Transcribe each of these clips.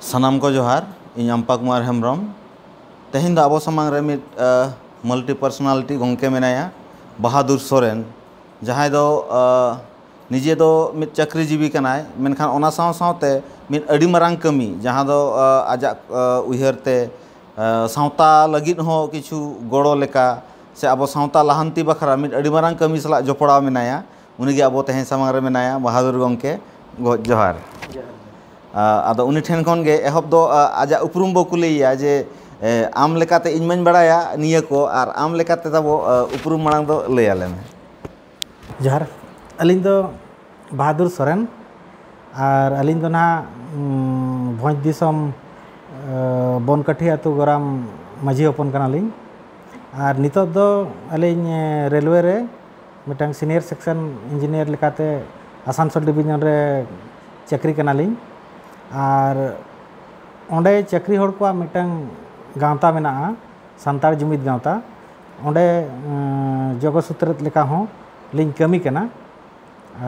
सानाम को जोहार इन अम्पा कुमार हेम्ब्रम तेहन दा आबो समांग रे मिट मल्टी पर्सनालिटी गंके मेनाया बहादुर सोरेन जहां दो निजे दो मिट चाकरीजीवी कनाय मेनखान ओना साव सावते मिट अडी मारांग कमी जहां दो आजा उयहरते सावता लगित हो किछु गड़ो लेका से आबो सावता लाहांती बखरा मिट अडी मारांग कमी सला जोपड़ा मेनाया उनीगे आबो तेहन समांग रे मेनाया बहादुर गंके जोहार आदो उनी ठेन खन गे एहब दो आजा उपरुम बो कुलिया जे आम लेकाते इन मन बड़ाया निया को और आम लेकाते तबो उपरुम मांग दो ले आले में जोहार अलिंग दो बहादुर सोरेन और अलिंग दो ना भोज दिसम बनकाठी आतु गराम माझी हपन कनालिंग और नितो दो अलिंग रेलवे रे मिटांग सीनियर सेक्शन इंजीनियर लेकाते आसानसोल डिवीजन रे चाकरी कनालिंग और ओंडे चाकरी होड़ को मिटांग गांवता मेना सांतार जुमिद गांवता ओंडे जगसूत्रत लेका हो लिंग कमी कना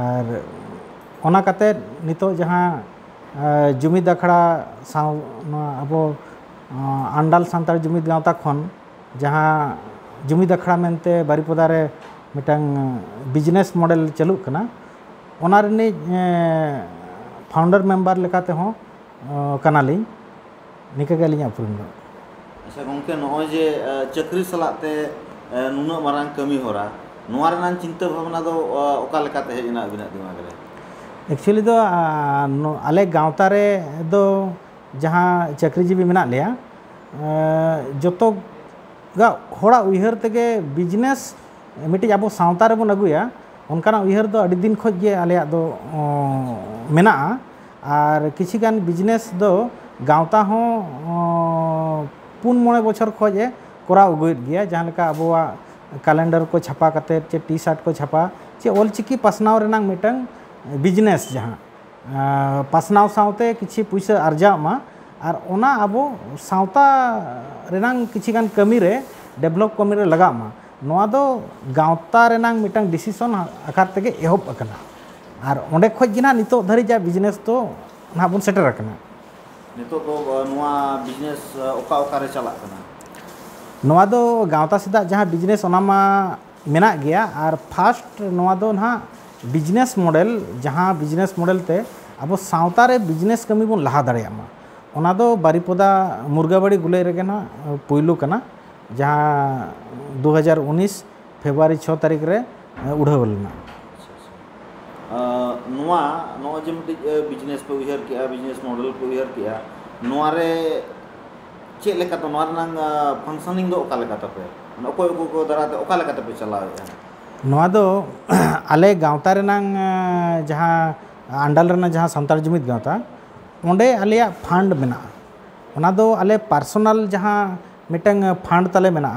और ओना काते नितो जहां जुमिद अखड़ा साव अबो आंडाल सांतार जुमिद गांवता खन जहां जुमिद अखड़ा मेनते बारीपदा रे मिटांग बिजनेस मॉडल चालू कना ओना रनी फाउंडर मेंबर लेकाते हो कनालिंग निका गेलिंग अपरुम दो अच्छा गंके नय जे चाकरी सलाते नुना मारांग कमी होरा नोआ रनान चिंता भावना दो ओका लेकाते हेजना बिना दिमाग रे एक्चुअली दो आले गांवता रे दो जहां चाकरीजीवी मेना लिया जतो गा होड़ा उयहर तेगे बिजनेस मिटी आबो सावता रे बन अगुया उनका उयहर दो अड़ी दिन खोज गे आले दो मेना और किसी गान बिजनेस दो गांवता हो पुन मोड़े बछर खोजे कोरा उगुत गया जहां लेका अबोआ कैलेंडर को छापा करते चे टी शर्ट को छापा चे ऑलचिकी पासनाव रेनांग मिटंग बिजनेस जहां पासनाव सावते किसी पैसा अर्जा मा और ओना अबो सावता रेनांग किसी गान कमी रे डेवलप कमी रे लगा मा नोआ दो गांवता रेनांग मिटंग डिसीजन आकार तेगे एहब अकना और ओंडे खोज गिना नितो धरी जा बिजनेस तो ना बन सेटर अकना नितो दो नोआ बिजनेस ओका ओका रे चला कना नोआ दो गांवता सीधा जहां बिजनेस ओना मा मेना गया और फास्ट नोआ दो ना बिजनेस मॉडल जहां बिजनेस मॉडल ते अब सावता रे बिजनेस कमी बन लहा दाड़े मा ओना दो बारीपदा मुर्गाबाड़ी गुले रे ना पुइलू कना जहां 2019 फेब्रुआरी 6 तारीख रे उड़ाव लेना नोआ नोआ जे मिट बिजनेस पे उयहर किया बिजनेस मॉडल पे उयहर किया नोआ रे चे लेका तो नोआ रनांग फंक्शनिंग दो ओका लेका तपे ओको को दराते ओका लेका तपे चलाव नोआ दो आले गांवता रेनांग जहां आंडाल रेना जहां सांतार जुमिद गांवता ओंडे आलेया फंड मेना ओना दो आले पर्सनल जहां मिटंग फंड तले मेना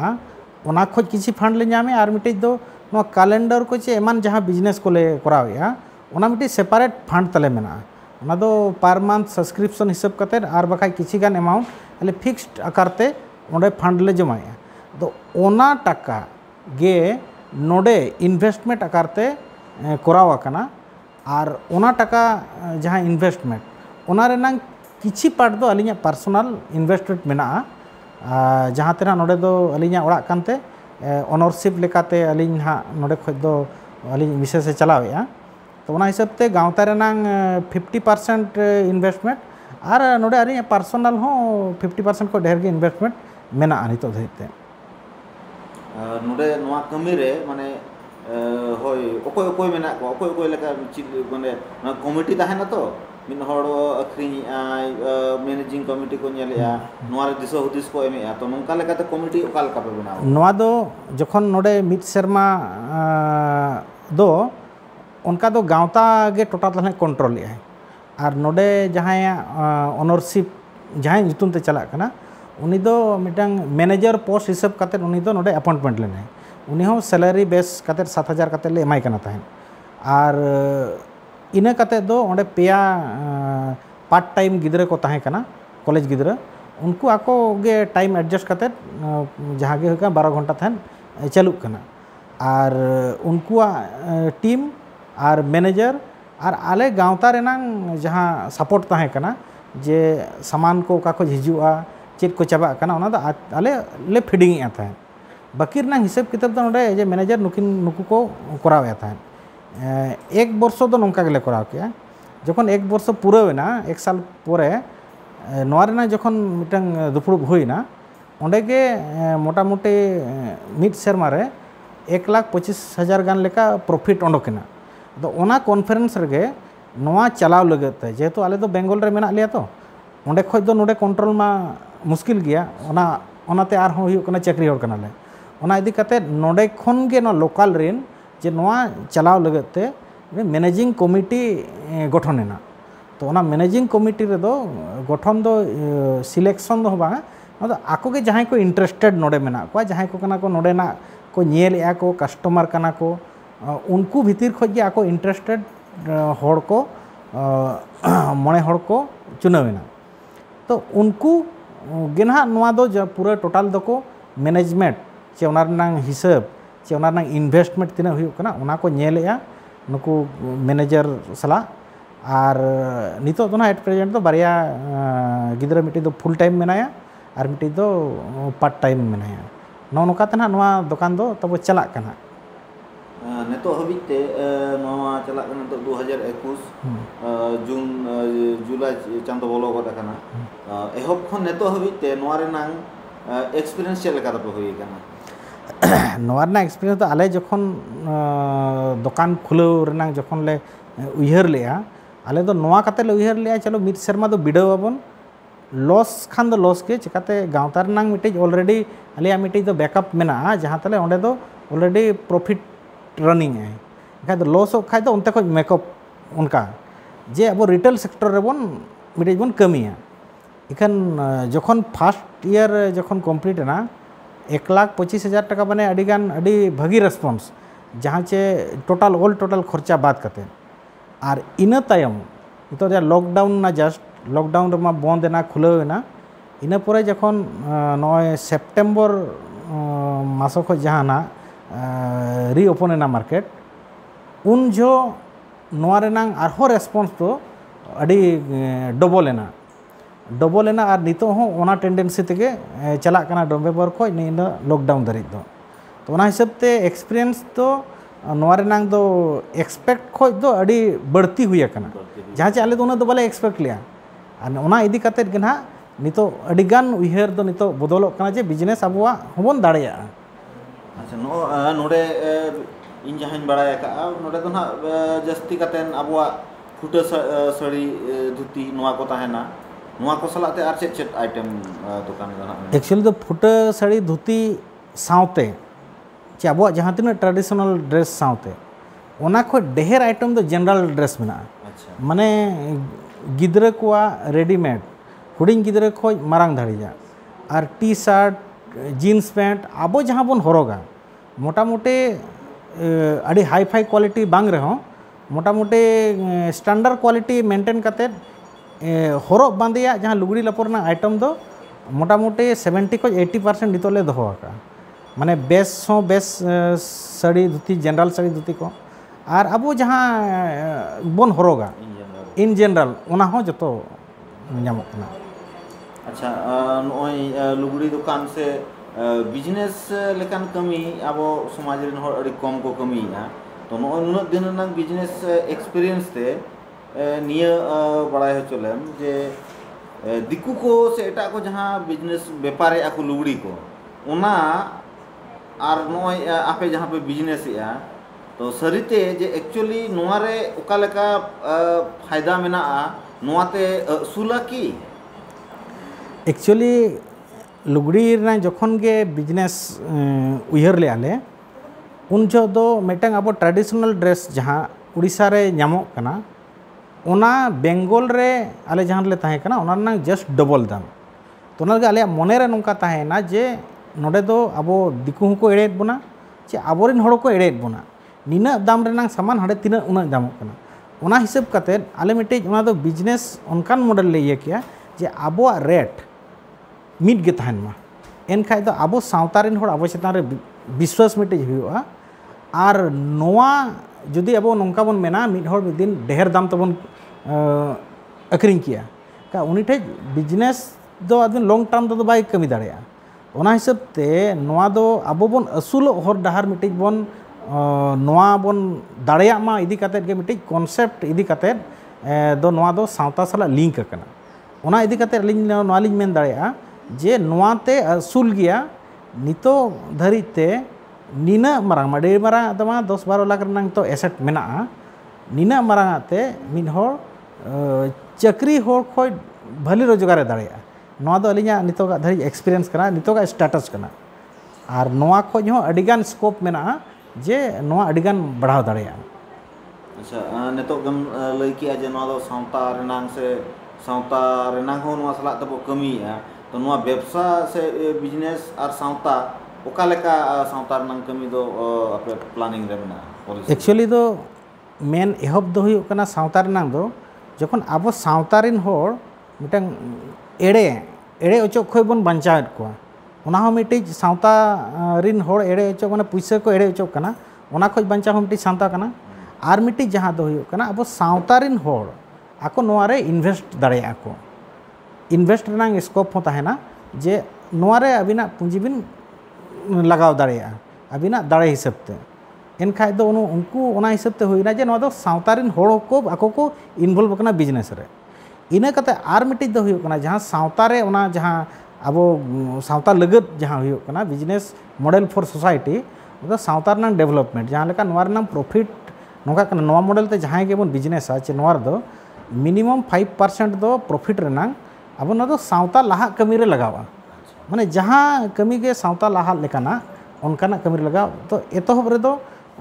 ओना खोज किसी फंड ले नामे और मिटे दो नो कैलेंडर को चे एमान जहां बिजनेस को ले करावया ओना मिटे सेपरेट फंड तले मेना ओना दो पर मंथ सब्सक्रिप्शन हिसाब कते और बखाय किसी गान अमाउंट अले फिक्स्ड आकारते ओंडे फंड ले जमाया तो ओना टाका गे नोडे इन्वेस्टमेंट आकारते करावा कना और ओना टाका जहां इन्वेस्टमेंट ओना रेनांग किसी पार्ट दो अलिया पर्सनल इन्वेस्टमेंट मेना जहां तेना नोडे दो अलिया ओड़ा कानते ओनरशिप लेकाते अलिंग हा नोडे खोज दो अलिंग विशेष चलावेया तो ओना हिसाब ते गांवता रेनांग 50% इन्वेस्टमेंट और नोडे अलिंग पर्सनल हो 50% को ढेर के इन्वेस्टमेंट मेना नितो धैते नोडे नोआ कमी रे माने होय ओकोय ओकोय मेना को ओकोय ओकोय लेका माने कमिटी ताहेना तो मिन हड़ अखरिኝ आय मैनेजिंग कमिटी को नेलेया नोआ रे दिसो हुदिस को एमेया तो नोंका लेकाते कमिटी ओका लेका पे बनाव नोआ दो जखन नोडे मिड शर्मा दो उनका दो गांवता गे टोटल तले कंट्रोल है और नोडे जहां ओनरशिप जहां नितुम ते चला कना उनी दो मिटंग मैनेजर पोस्ट हिसाब कते उनी दो नोडे अपॉइंटमेंट लेने उनी हो सैलरी बेस कते 7000 कते ले एमाय कना ताहेन और इना कते दो ओंडे पेया पार्ट टाइम गिदरे को ताहे कना कॉलेज गिदरे उनको आको गे टाइम एडजस्ट कते जहां गे होका 12 घंटा थान चालू कना और उनको टीम और मैनेजर और आले गांवता रेनांग जहां सपोर्ट ताहे कना जे सामान को ओका को हिजुआ चेक को चाबा कना ओना दो आले ले फीडिंग ए था बाकी रना हिसाब किताब दो नोडे जे मैनेजर नुकु को कराव था एक वर्ष दो नोंका गेले कराव के जखन एक वर्ष पूरा होना एक साल पोरे नोआ रेना जखन मिटंग दुपुड़ुब हुईना ओंडे के मोटामुटी मिड सेरमा रे 1,25,000 गान लेका प्रॉफिट ओंडोकेना तो ओना कॉन्फ्रेंस रे नोआ चलाव लगते जेहेतु आले तो बेंगल रे मेना लिया तो ओंडे खoj दो नोडे कंट्रोल मा मुश्किल गया ओना ओनाते आर हो हुयुग कना चाकरी होर कना ले ओना इदी कते नोडे खन गे नो लोकल रेन जे नोआ चलाव लगते मैनेजिंग कमिटी गठनेना तो ओना मैनेजिंग कमिटी रे दो गठन दो सिलेक्शन दो बा आको के जहां को इंटरेस्टेड नोडे मेना को जहां को कना को नोडे ना को नेल या को कस्टमर कना को उनको भीतर खoj गे आको इंटरेस्टेड हड़ को मणे हड़ को चुनावेना तो उनको गेना नोआ दो पूरा टोटल दो को मैनेजमेंट चे ओना रनांग हिसाब चे ओना रनांग इन्वेस्टमेंट तिना हुयुग कना ओना को नेलेया नुकु मैनेजर सला और नितो तो ना एट प्रेजेंट तो बारिया गिदरा मिट्टी दो फुल टाइम मेनाया और मिट्टी दो पार्ट टाइम मेनाया नो नोकाते ना नोआ दुकान दो तब चला कना नेतो हबिते नोआ चला कना तो 2021 जून जुलाई चांदो बोलो गोदा कना एहब खन नेतो हबिते नोआ रेनांग एक्सपीरियंस चेल लेका तो होई कना नोआ रेना एक्सपीरियंस तो आले जखन दुकान खुलो रेना जखन ले उयहर लेया आले तो नोआ काते ले उयहर लेया चलो मिड शर्मा तो बिडो बाबन लॉस खान दो लॉस के चिकाते गांवता रेनांग मिटे ऑलरेडी आलिया मिटे तो बैकअप मेना जहां तले ओंडे दो ऑलरेडी प्रॉफिट रनिंग है एखान तो लॉस खाय तो उनते खoj मेकअप उनका जे अब रिटेल सेक्टर रे बन मिटे बन कमिया इखान जखन फर्स्ट ईयर जखन कंप्लीट ना 1,25,000 टाका बने अडिगान अडी भागी रेस्पॉन्स जहाँ चे टोटल ऑल टोटल खर्चा बात करते और इना तायम तो लॉकडाउन ना जस्ट लॉकडाउन रे मा बंद ना खुलाव ना इना परे जखन नय सेप्टेम्बर मासो खoj जहाँ ना रीओपन ना मार्केट उन जो नोआ रेनांग आरहो रेस्पॉन्स तो अडी डबल एना और नितो हो ओना टेंडेंसी तेगे चला कना नवेम्बर खoj इन लॉकडाउन धरित दो तो ओना हिसाब ते एक्सपीरियंस तो नोआ रेनांग दो एक्सपेक्ट खoj दो अडी बढ़ती हुई कना जहाँ चे आले दो उना दो बाले एक्सपेक्ट लिया और ओना इदी काते के ना नितो अडी गान उयहर दो नितो बदलो कना जे बिजनेस अबुआ होबन दाड़िया अच्छा नोडे इन जहां बड़ाय का नोडे तो ना जस्ती कातेन अबुआ फुटा सड़ी धुती नोआ को ताहेना नोआ को सलाते आर चेट आइटम दुकान ना एक्चुअली तो फुटा सड़ी धुती सावते चे अबुआ जहां तिना ट्रेडिशनल ड्रेस सावते ओना खoj ढेर आइटम तो जनरल ड्रेस मेना अच्छा माने गिदरा को रेडीमेड हुडिंग गिदरा खoj मारांग धाड़िया और टी शर्ट जीन्स पैंट अब जहाँ बन हरोगा मोटामुटी अड़ी हाई फाई क्वालिटी बांग रहो मोटामुटी स्टैंडर्ड क्वालिटी मेंटेन करते हरो बांधिया जहाँ लुगड़ी लपोरना आइटम दो मोटामुटी 70 को 80% नितोले दोहो का माने बेस हो बेस साड़ी धुती जनरल साड़ी धुती को और अब जहाँ बन हरोगा इन जनरल ओना हो जतो ᱧᱟᱢᱚᱜ ᱠᱟᱱᱟ अच्छा नोय लुगड़ी दुकान से बिजनेस लेकान कमी अब समाज रेन हर अड़ी कम को कमीया तो नोय नुना दिन ना बिजनेस एक्सपीरियंस ते निया बड़ाय चलेम जे दिकु को से एटा को जहां बिजनेस व्यापार आको लुगड़ी को ओना और नोय आपे जहां पे बिजनेस या तो सरीते जे एक्चुअली नोआ रे ओका लेका फायदा मेना नोआते सुला की एक्चुअली लुगड़ी ना जखन के बिजनेस उयहर ले आले उन जो दो मेटंग अब ट्रेडिशनल ड्रेस जहाँ उड़ीसा रे ᱧᱟᱢᱚᱜ कना ओना बेंगल रे आले जहाँ ले ताहे कना ओना ना जस्ट डबल दाम तो ओना आले मने रे नोंका ताहे ना जे नोडे दो अबो दिकु को एड़ेत बना चे आबोरिन हड़ को एड़ेत बना निना दाम रेनांग सामान हड़े तीना उना दामोग कना ओना हिसाब काते आले मिटे ओना दो बिजनेस उनकान मॉडल ले ये किया जे आबो रेट मिट गे तहन मा एनखाय दो आबो सावतारिन हड़ आबो चेतान रे विश्वास मिटे हुआ और नोआ जुदी आबो नोंका बन मेना मिट हड़ मिद दिन ढेर दाम तबन अक्रिंग किया उनी ठे बिजनेस दो आदमी लॉन्ग टर्म दो बाय कमी दाड़िया ओना हिसाब ते नोआ दो आबो बोन असुल हर डाहार मिटिज बोन नोआ बोन दाड़िया मा इदी काते गे मिटिज कॉन्सेप्ट इदी काते दो नोआ दो सावता साला लिंक करना ओना इदी काते लिंक नोआ लिंक मेन दाड़िया जे नोआ ते असुल गया नितो धरी ते नीना मारांग माडे मारांग तमा 10-12 लाख रनांग तो एसेट मेना नीना मारांग ते मिन हर चाकरी हर खोय भली रोजगार दाड़िया नोआ दो अलिया नितो का धरी एक्सपीरियंस कना नितो का स्टेटस कना और नोआ खोज हो अडिगान स्कोप मेना जे नोआ अडिगान बढ़ाव दाड़िया अच्छा नितो गम लई किया जे नोआ दो सावता रेनांग से सावता रेनांग हो नोआ सला तबो कमी है तो नोआ व्यवसा से बिजनेस और सावता ओका लेका सावता रेनांग कमी दो अपने प्लानिंग रे मेना एक्चुअली दो मेन एहब दो हुई कना सावता रेनांग दो जखन आबो सावता रिन होर मिटंग एड़े एड़े ओचोक खोय बोन बांचाएत को ओना हो मिटिज सावता रिन होर एड़े ओचोक माने पुइसा को एड़े ओचोक कना ओना खोज बांचा हो मिटिज सावता कना आर मिटिज जहां दो हुई कना आबो सावता रिन होर आको नोआ रे इन्वेस्ट दाड़िया को इन्वेस्ट रेनांग स्कोप हो ताहेना जे नोआ रे अबिना पूंजी बिन लगाव दाड़िया अबिना दाड़े हिसाब ते एनखाय दो उनको ओना हिसाब ते हुईना जे नोआ दो सावता रिन होर को आको को इन्वॉल्व कना बिजनेस रे इना कते आर मिटिज दो हुई कना जहां सावता रे ओना जहां अब सावता लगत जहां हुई कना बिजनेस मॉडल फॉर सोसाइटी तो सावता रनांग डेवलपमेंट जहां लेका नोआ रनांग प्रॉफिट नोका कना नोआ मॉडल ते जहां के बोन बिजनेस आ चे नोआ दो मिनिमम 5% दो प्रॉफिट रनांग अब ना दो सावता लाहा कमी रे लगावा माने जहां कमी के सावता लाहा लेकाना उनकाना कमी रे लगाव तो एतोहब रे दो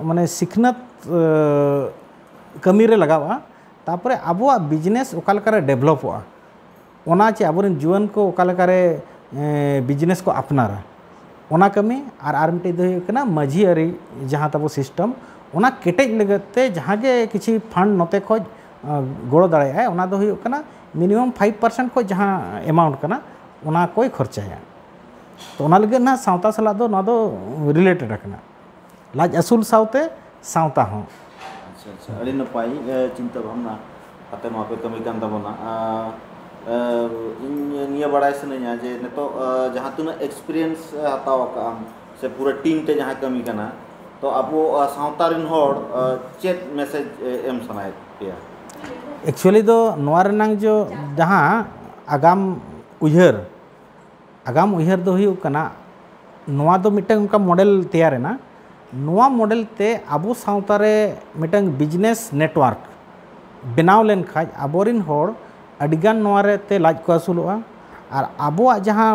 माने सिखनत कमी रे लगावा तापरे आबो बिजनेस ओका लेका रे डेवलप होआ ओना चे आबोरिन जुवन को ओका लेका रे बिजनेस को अपनारा ओना कमी आर मिटे दो कना माझी अरी जहां तबो सिस्टम ओना केटेज लगते जहां के किछि फंड नते खोज गोड़ दाड़े ओना दो हुई कना मिनिमम 5% को जहां अमाउंट कना ओना कोई खर्चाया तो ओना लगे ना सावता सला दो ना दो रिलेटेड रखना लाज असूल सावते सावता हो अच्छा अच्छा अड़ी नपाई चिंता भावना आते मा पे कमी कान तबना निया बड़ाई सनया जे नेतो जहां तुना एक्सपीरियंस हताव का से पूरा टीम ते जहां कमी कना तो अबो सावता रिन होड़ चेत मैसेज एम सनाय पिया एक्चुअली दो नोआ रनांग जो जहां आगाम उयहर दो हुई कना नोआ दो मिटंग उनका मॉडल तैयार है ना नोआ मॉडल ते आबो सावता रे मिटंग बिजनेस नेटवर्क बनाव लेन खाज आबोरिन होड़ अडिगान नोआ रे ते लाज को असुलोआ और आबो जहां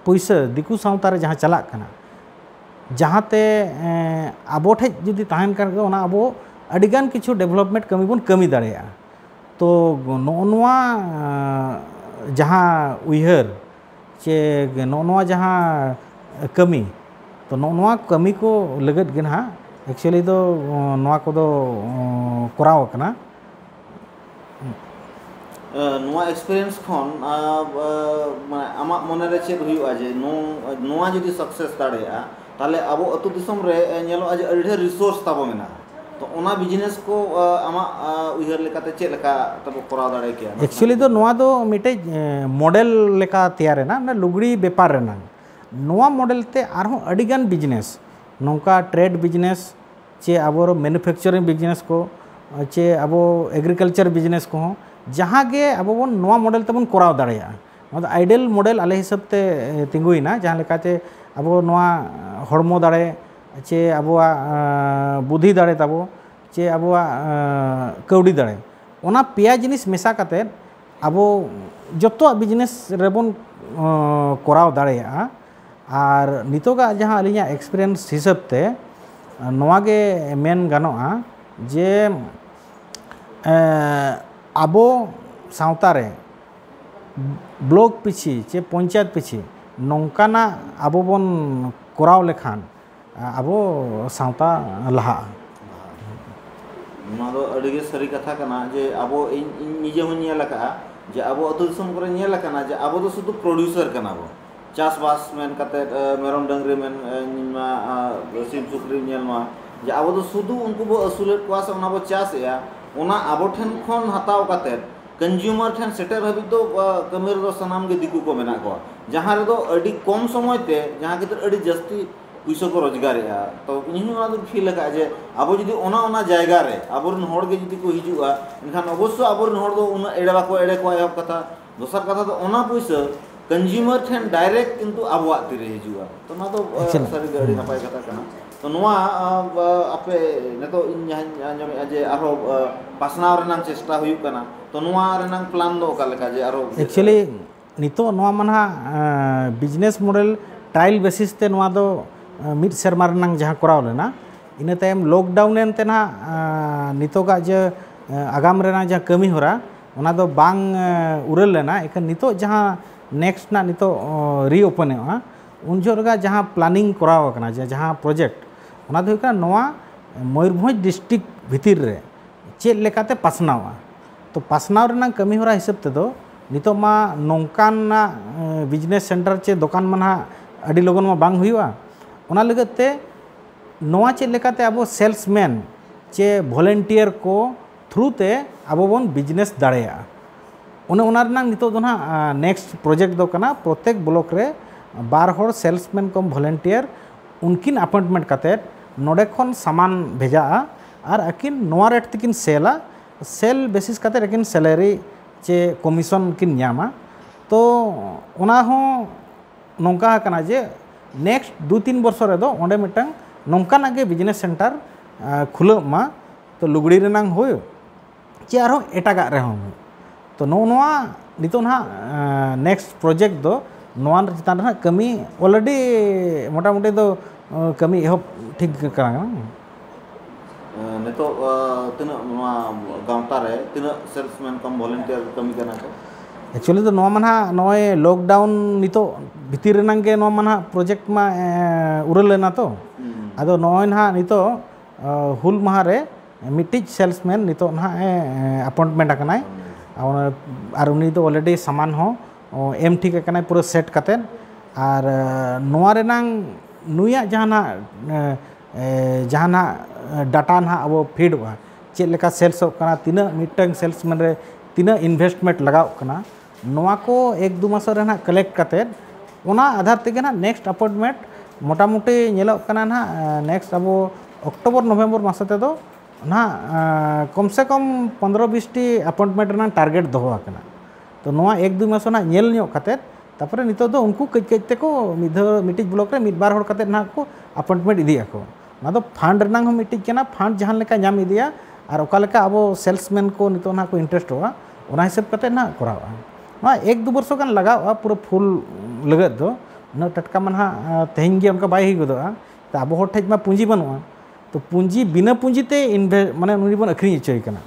पैसा दिकु सावता रे जहां चला कना जहां ते आबो ठे जुदी ताहन कर ओना आबो अडिगान किछु डेवलपमेंट कमी बोन कमी दाड़िया तो नोआ जहां उयहर चे नोआ जहां कमी तो नोआ कमी को लगत गे ना एक्चुअली दो नोआ को दो कराव कना नोआ एक्सपीरियंस खन आमा मने रे चेक हुई जे नोआ जदी सक्सेस दाड़िया ताले आबो अतु दिसम रे नेलो आज अढ़े रिसोर्स ताबो मेना तो ओना बिजनेस को आमा उयहर लेकाते चेक लेका तबो कराव दाड़े के एक्चुअली दो नोआ दो मिटे मॉडल लेका तैयार है ना लुगड़ी व्यापार रेना नोआ मॉडल ते आरहो अडिगान बिजनेस नोका ट्रेड बिजनेस चे आबो मैन्युफैक्चरिंग बिजनेस को चे आबो एग्रीकल्चर बिजनेस को जहां गे आबो बोन नोआ मॉडल तबन कराव दाड़िया मतलब आइडियल मॉडल आले हिसाब ते तिंगुइना जहां लेकाते आबो नोआ हड़मो दाड़े चे आबोआ बुद्धि दाड़े ताबो चे आबोआ कौड़ी दाड़े ओना पेया जिनिस मेसा काते आबो जतो बिजनेस रेबन कराव दाड़ेया और नितोगा जहां अलिया एक्सपीरियंस हिसाब ते नोआ गे मेन गानोआ जे आबो सावता रे ब्लॉक पिछी चे पंचायत पिछी नौकाना आबो बोन कराव लेखान आबो सावता लहा नोआ दो अडिगे सरी कथा कना जे आबो निजे हो निया लका जे आबो अतु दिसम करे निया लकाना जे आबो दो शुद्ध प्रोड्यूसर कना बो चास बास मेन कते मेरम dungaree main Nima SIM Sukri nail मा जे आबो दो शुद्ध उनको बो असुलेट क्वास ओना बो चास या ओना आबो ठेन खन हताव कते कंज्यूमर ठेन सेटर हाबी दो कमी रे दो सनाम गे दिकु को मेना को जहां रे दो अडी कम समय ते जहां के अडी जस्ती पैसा को रोजगारेगा तो इन फील लगा जे अब जुदी ओना जायगा रे आबोरन होड़ गे जुदी को हिजुआ एनखान अवश्य आबोरन होड़ दो उना एड़े को एहब कथा दोसर कथा तो ओना पैसा कंज्यूमर ठेन डायरेक्ट किंतु आबवा तिरे हिजुआ तो ना तो सारी अडी नपाय कथा कना तो नोआ आपे नेतो इन जहां जे आरो पासनाव रेनांग चेष्टा हुयु कना तो नोआ रेनांग प्लान दो का लेका जे आरो एक्चुअली नितो नोआ Manha business model trial basis ते नोआ दो मिड सेरमा रेनांग जहां कराव लेना इना तायम लॉकडाउन एनते ना नितोगा जे आगाम रेना जहां कमी होरा ओना दो बांग उरल लेना एखन नितो जहां नेक्स्ट ना नितो रीओपन होआ उन जोरगा जहां प्लानिंग कराव कना जहां प्रोजेक्ट ओना दो का नोआ मयूरभंज डिस्ट्रिक्ट भितिर रे चेक लेकाते पासनावा तो पासनाव रेनांग कमी होरा हिसाब ते दो नितो मा नोंकान ना बिजनेस सेंटर चे दुकान मना अडी लोगन मा बांग हुआ ओना लगते नोआ चे लेकाते अब सेल्समैन चे वॉलंटियर को थ्रू ते अब बन बिजनेस दाड़ेया ओने ओना रेनांग नितो दो ना नेक्स्ट प्रोजेक्ट दो कना प्रत्येक ब्लॉक रे 12 हर सेल्समैन कम वॉलंटियर उनकिन अपॉइंटमेंट काते नोडे खन सामान भेजा और अकिन नोआ रेट तकिन सेला सेल बेसिस काते अकिन सैलरी चे कमीशन किन न्यामा तो ओना हो नोंका कना जे नेक्स्ट 2-3 वर्ष रे दो ओंडे मिटंग नोंकाना गे बिजनेस सेंटर खुलो मा तो लुगड़ी रेनांग होय चे आरो एटागा रे हो तो नोआ नितो ना नेक्स्ट प्रोजेक्ट दो नोआ चितान ना कमी ऑलरेडी मोटा मोटी दो कमी एहब ठीक करा नेतो तिना नोआ गांवता रे तिना सेल्समैन कम वॉलंटियर कमी करना को एक्चुअली तो नोआ मना नोए लॉकडाउन नितो भितिर रेनांग गे नोआ मना प्रोजेक्ट मा उरल लेना तो आदो नोए ना नितो हुल माहा रे मिटिज सेल्समैन नितो ना अपॉइंटमेंट आकनाय और उनी तो ऑलरेडी सामान हो एम ठीक आकनाय पूरा सेट काते और नोआ रेनांग नुया जहाना डाटा ना अब फीड हुआ चेक लेका सेल्स होना तीना मिटंग सेल्समैन रे तीना इन्वेस्टमेंट लगाव कना नोआ को 1-2 मास रे ना कलेक्ट काते ओना आधार तेगे ना नेक्स्ट अपॉइंटमेंट मोटा मोटी नेलो कना ना नेक्स्ट अब अक्टोबर नवेम्बर मास ते दो ना कम से कम 15-20 टी अपॉइंटमेंट ना टारगेट दोहो कना तो नोआ 1-2 मास ना नेल न्यो काते तापरे नितो दो उनको कई ते को मिटिज ब्लॉक रे मिड बार हर काते ना को अपॉइंटमेंट इदिया को ना दो फंड रेनांग हो मिटिज केना फंड जहां लेका नाम इदिया और ओका लेका अब सेल्समैन को नितो ना को इंटरेस्ट होआ ओना हिसाब काते ना करावा ना 1-2 वर्ष गान लगावा पूरा फुल लगत दो ना टटका मनहा तेहिं गे उनका बाय ही गदोआ त अब हर ठेज मा पूंजी बनुआ तो पूंजी बिना पूंजी ते इन्वेस्ट माने उनी बन अखरी चय कना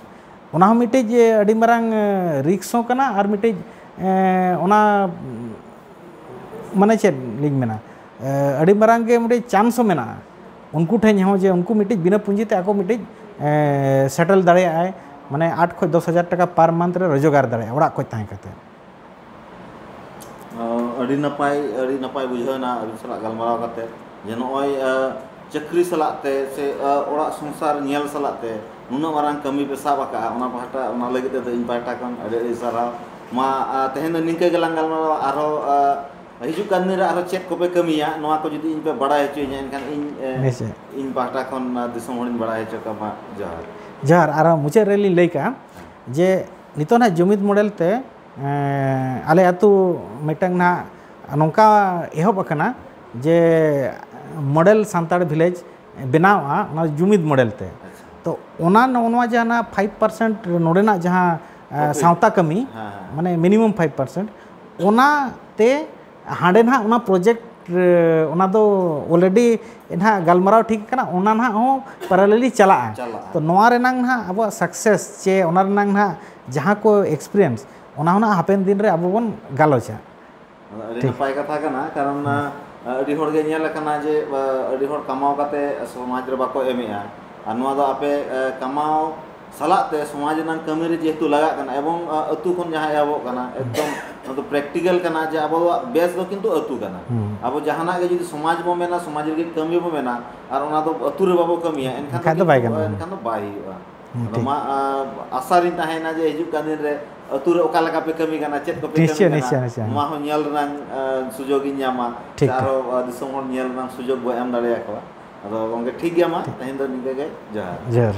ओना हम मिटिज अडी मारांग रिक्स हो कना और मिटिज ओना माने चेद लिंग मेना अडी मारांग गे मिटिज चांस मेना उनको ठेन हो जे उनको मिटिज बिना पूंजी ते आको मिटिज सेटल दाड़े आए माने 8 खो 10,000 टका पर मंथ रे रोजगार दाड़े ओड़ा को ताहे कते अडी नपाय बुझाना अभी सला गलमाराव कते जे नोय चक्री सलाते से ओड़ा संसार नेल सलाते नुना मारांग कमी पे साब आका ओना पाटा ओना लगिते तो इन पाटा कन अडी सारा मा तेहेन निके गलांग गलमाराव आरो हिजु कानी रे आरो चेक को पे कमिया नोआ को जदी इन पे बड़ा हेचो एनखान इन पाटा खन दिसम हणिन बड़ा हेचो का मा जहर आरो मुचे रेली लैका जे नितो ना जुमिद मॉडल ते आले आतु मिटंग ना नोंका एहब अकना जे मॉडल सांताड़ विलेज बनावा ना जुमिद मॉडल ते तो ओना नोनवा जाना 5% नोडेना जहां सावता कमी माने मिनिमम 5% ओना ते हांडे ना ओना प्रोजेक्ट ओना दो ऑलरेडी ना गलमाराव ठीक कना ओना ना हो पैरेलली चला तो नोआ रेनांग ना अब सक्सेस चे ओना रेनांग ना जहां को एक्सपीरियंस ओना होना हापेन दिन रे अब बन गालोचा अडी नपाय कथा कना कारण अडी होड़ गे नेल कना जे अडी होड़ कमाव काते समाज रे बाको एमेआ और नोआ दो आपे कमाव सलाते समाज ना कमी रे जेतु लगा कना एवं अतु खन जहां आबो कना एकदम तो प्रैक्टिकल कना जे अब बेस दो किंतु अतु कना अब जहाना गे जदी समाज बो मेना समाज रे कमी बो मेना और ओना दो अतु रे बाबो कमिया एनखान तो बाय हुआ मा आसारिन ताहेना जे हिजु कादिन रे ᱟᱹᱛᱩ ᱨᱮ ᱚᱠᱟ ᱞᱮᱠᱟ ᱯᱮ ᱠᱟᱹᱢᱤ ᱠᱟᱱᱟ ᱪᱮᱫ ᱠᱚᱯᱮ ᱱᱤᱥᱪᱚᱭ, ᱠᱟᱹᱢᱤ ᱱᱤᱥᱪᱚᱭ, ᱠᱟᱱᱟ ᱱᱤᱥᱪᱚᱭ। ᱱᱚᱣᱟ ᱦᱚᱸ ᱧᱮᱞ ᱨᱮᱱᱟᱜ ᱥᱩᱡᱳᱜᱽ ᱤᱧ ᱧᱟᱢᱟ ᱴᱷᱤक। ᱟᱨᱚ ᱫᱤᱥᱚᱢ ᱦᱚᱲ ᱧᱮᱞ ᱨᱮᱱᱟᱜ ᱥᱩᱡᱳᱜᱽ ᱵᱚ ᱮᱢ ᱫᱟᱲᱮᱭᱟᱠᱚᱣᱟ ᱟᱫᱚ ᱜᱚᱝᱠᱮ ᱴᱷᱤक ᱜᱮᱭᱟ ᱢᱟ ᱛᱮᱦᱮᱧ ᱫᱚ ᱱᱤᱝᱠᱟᱹ ᱜᱮ ᱡᱚᱦᱟᱨ ᱡᱚᱦᱟᱨ।